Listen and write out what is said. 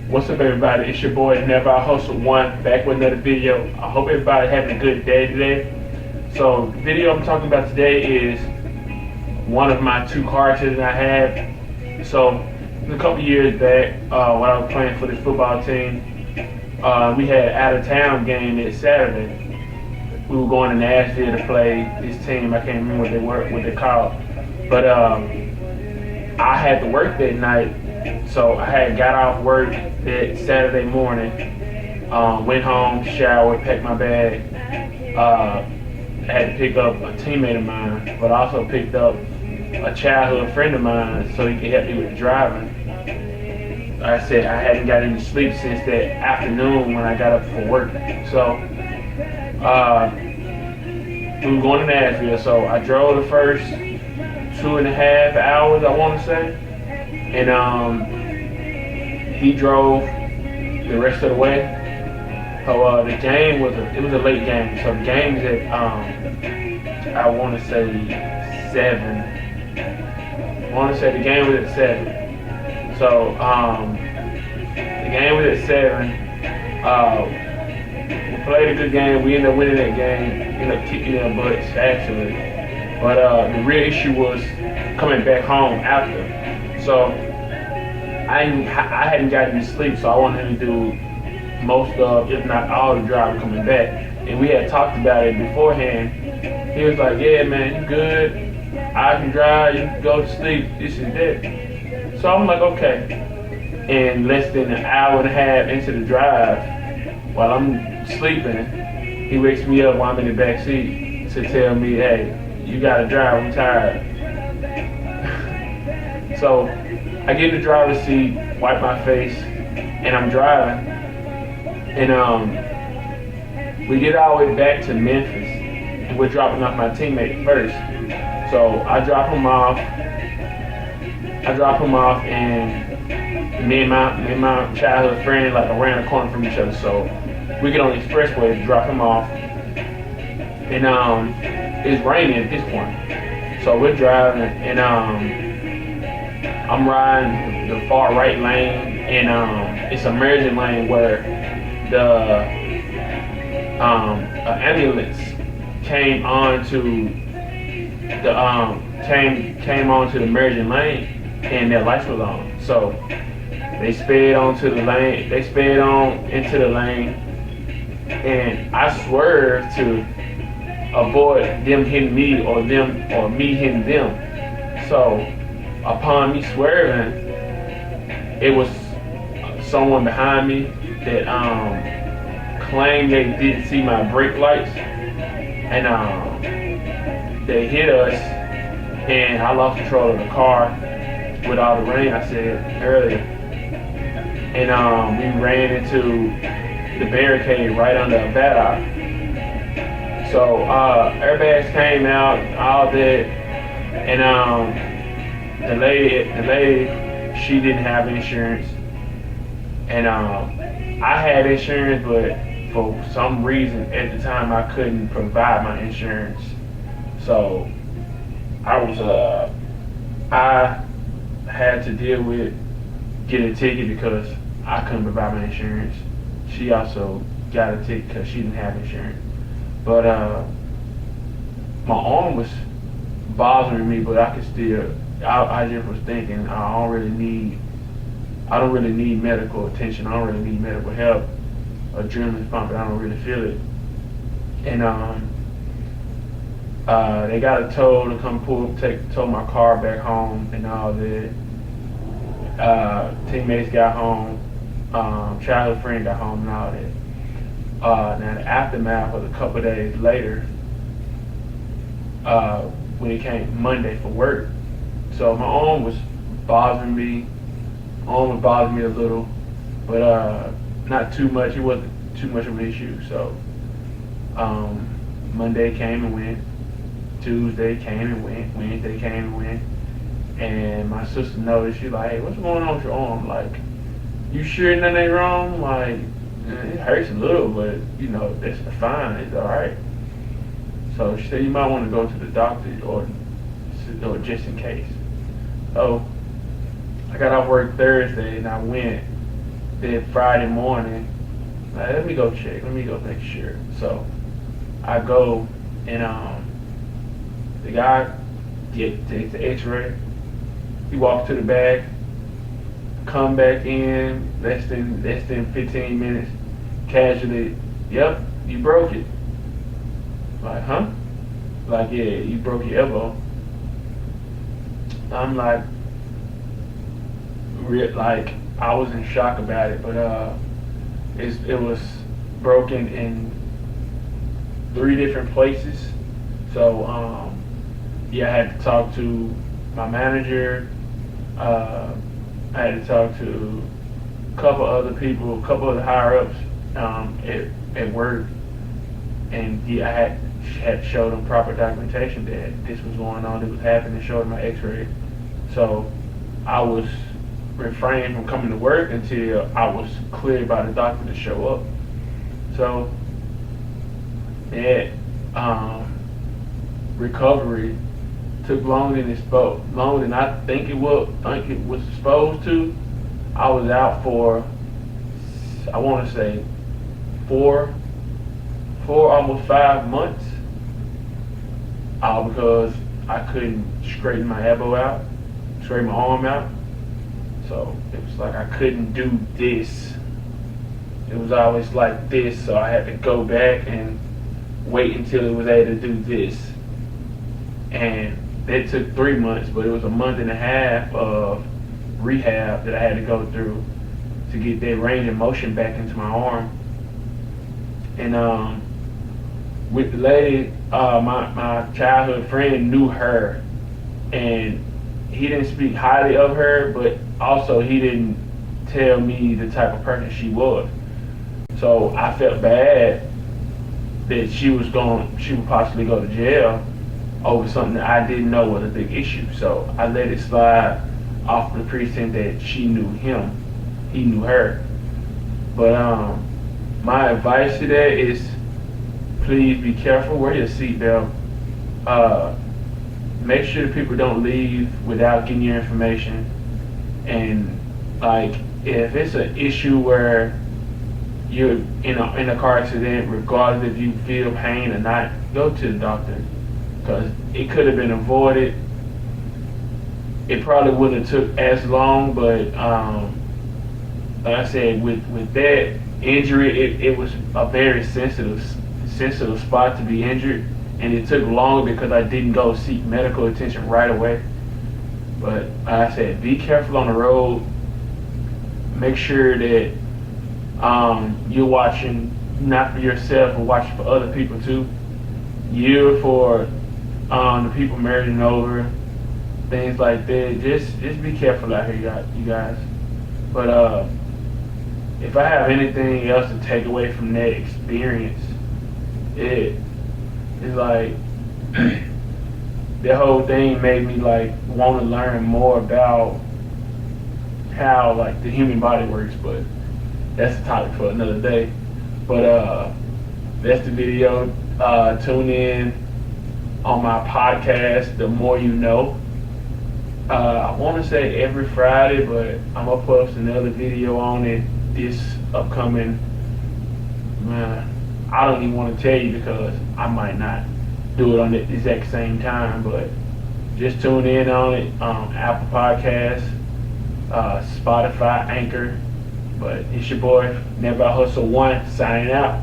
What's up, everybody? It's your boy Never I Hustle One back with another video. I hope everybody having a good day today. So, the video I'm talking about today is one of my two car accidents I had. So, a couple years back, when I was playing for the football team, we had an out of town game that Saturday. We were going to Nashville to play this team. I can't remember what they called, but I had to work that night. So I had got off work that Saturday morning, went home, showered, packed my bag. I had to pick up a teammate of mine, but also picked up a childhood friend of mine so he could help me with driving. Like I said, I hadn't got any sleep since that afternoon when I got up for work. So we were going to Nashville, so I drove the first 2.5 hours, I want to say. And he drove the rest of the way. So the game was a late game. So the game is at I want to say 7. I want to say the game was at 7. So the game was at 7. We played a good game. We ended up winning that game. Ended up kicking their butts actually. But the real issue was coming back home after. So I hadn't gotten any sleep, so I wanted him to do most of, if not all, the driving coming back. And we had talked about it beforehand. He was like, "Yeah, man, you good? I can drive. You can go to sleep. This and that." So I'm like, "Okay." And less than an hour and a half into the drive, while I'm sleeping, he wakes me up while I'm in the back seat to tell me, "Hey, you gotta drive. I'm tired." So I get in the driver's seat, wipe my face, and I'm driving. And we get all the way back to Memphis, and we're dropping off my teammate first. So I drop him off, and me and my childhood friend like around the corner from each other. So we get on the expressway to drop him off, and it's raining at this point. So we're driving, and I'm riding the far right lane, and it's a merging lane where the ambulance came onto the merging lane, and their lights was on. So they sped onto the lane. They sped on into the lane, and I swerved to avoid them hitting me or me hitting them. So upon me swerving, it was someone behind me that claimed they didn't see my brake lights, and they hit us, and I lost control of the car with all the rain I said earlier, and we ran into the barricade right under a Baddock. So airbags came out, all that, and the lady, she didn't have insurance, and I had insurance, but for some reason at the time I couldn't provide my insurance. So I had to deal with getting a ticket because I couldn't provide my insurance. She also got a ticket because she didn't have insurance. But my arm was bothering me, but I could still. I just was thinking I don't really need medical attention. I don't really need medical help. Adrenaline's pumping. I don't really feel it. And they got a tow to come tow my car back home and all that. Teammates got home. Childhood friend got home and all that. Now the aftermath was a couple of days later when it came Monday for work. So my arm was bothering me. A little, but not too much. It wasn't too much of an issue. So Monday came and went. Tuesday came and went. Wednesday came and went. And my sister noticed. She's like, "Hey, what's going on with your arm? Like, you sure nothing ain't wrong? Like, it hurts a little, but you know, that's fine. It's all right." So she said, "You might want to go to the doctor or just in case." So I got off work Thursday and I went, Then Friday morning, like, let me go check. Let me go make sure. So I go and the guy takes the X-ray. He walks to the back, come back in less than 15 minutes. Casually, yep, you broke it. Like, huh? Like, yeah, you broke your elbow. I'm like, like I was in shock about it, but it was broken in 3 different places. So yeah, I had to talk to my manager. I had to talk to a couple other people, a couple of the higher ups at work, and yeah, I had showed them proper documentation that this was going on, it was happening, showed them my X-ray. So I was refrained from coming to work until I was cleared by the doctor to show up. So that recovery took longer than I think it was supposed to. I was out for, I want to say, 4 almost 5 months, because I couldn't straighten my elbow out, straighten my arm out. So it was like I couldn't do this. It was always like this, so I had to go back and wait until it was able to do this. And that took 3 months, but it was a month and a half of rehab that I had to go through to get that range of motion back into my arm. And with the lady, my childhood friend knew her, and he didn't speak highly of her, but also he didn't tell me the type of person she was. So I felt bad that she would possibly go to jail over something that I didn't know was a big issue. So I let it slide off the pretense that she knew him, he knew her. But my advice to that is, please be careful, wear your seatbelt. Make sure people don't leave without getting your information. And like, if it's an issue where you're in a car accident, regardless if you feel pain or not, go to the doctor, because it could have been avoided. It probably wouldn't have took as long, but like I said, with that injury, it was a very sensitive spot to be injured, and it took longer because I didn't go seek medical attention right away. But like I said, be careful on the road. Make sure that you're watching not for yourself, but watching for other people too. You're for the people merging over, things like that. Just be careful out here, you guys. But if I have anything else to take away from that experience, it's like that whole thing made me like want to learn more about how like the human body works. But that's a topic for another day. But that's the video. Tune in on my podcast, The More You Know. I want to say every Friday, but I'm gonna post another video on it this upcoming. I don't even want to tell you because I might not do it on the exact same time, but just tune in on it. Apple Podcasts, Spotify, Anchor. But it's your boy, Never Hustle One, signing out.